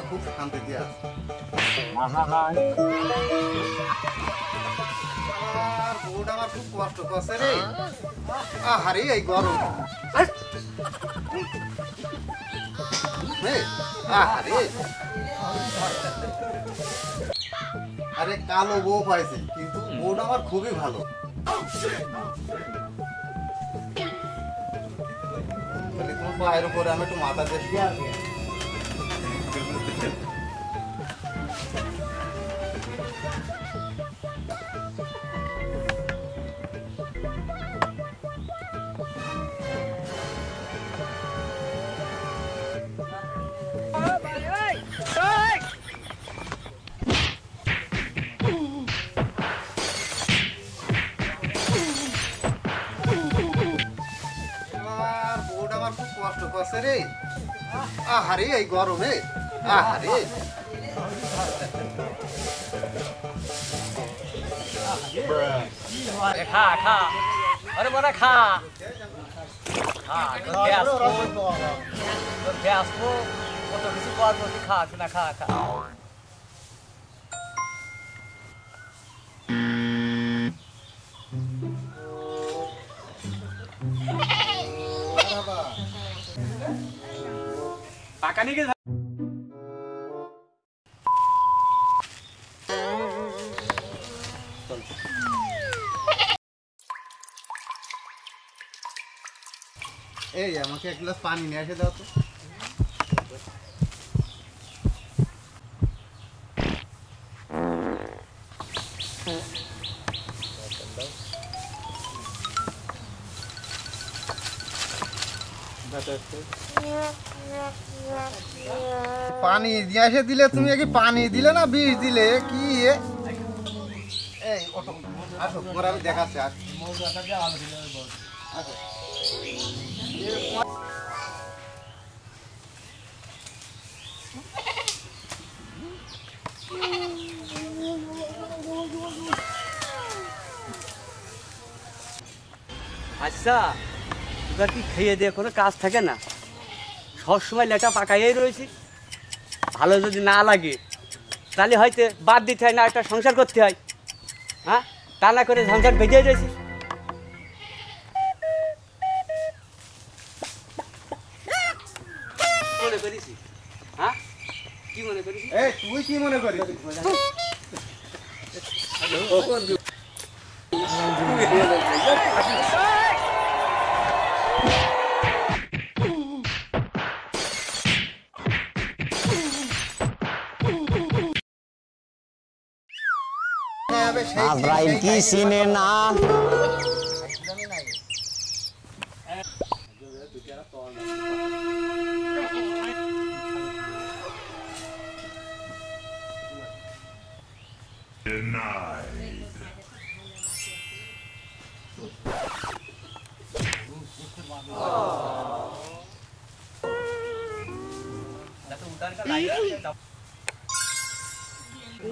আমি খুব শান্তিতে আছি। আর বউটা আমার খুব কষ্ট করছে রে। আহারে এই গরম, আহারে আরে কালো বউ পাইছে, কিন্তু বউটা আমার খুবই ভালো। তোমার পায়ের উপরে আমি একটু মাথা দিয়ে খুব কষ্ট করছে রে। আহারে এই গরমে, আহারে খা খা আরে বড় খা খা কত কিছু কর প্রতি খা না খা খা পাকা নিয়ে গেছে। এই আমাকে এক গ্লাস পানি নিয়ে এসে দাও তো। পানি দিয়ে এসে দিলে, তুমি কি পানি দিলে না বিষ দিলে কি? এই ওঠো, আসো, তোমার আমি দেখাচ্ছি। আসো। আচ্ছা এবার কি খেয়ে দিয়ে কোনো কাজ থাকে না, সবসময় লেটা পাকাইয়াই রয়েছি। ভালো যদি না লাগে তাহলে হয়তো বাদ দিতে হয়, না একটা সংসার করতে হয়। হ্যাঁ, তা না করে সংসার বেঁধে রয়েছি। মনে করিস? হ্যাঁ, কি মনে করিস? তুই কি মনে করিস? আজরাইল কি চিনে না?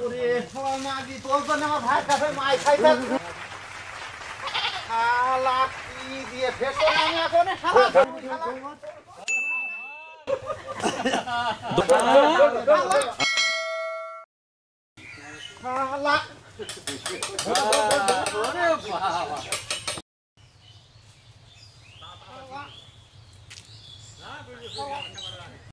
ওরে মাগি, তোর জন্য আমার ভাইয়ের কাছে মাই খাইতে শালা কি দিয়ে ফেটো না আমি এখন শালা শালা ওরে বাবা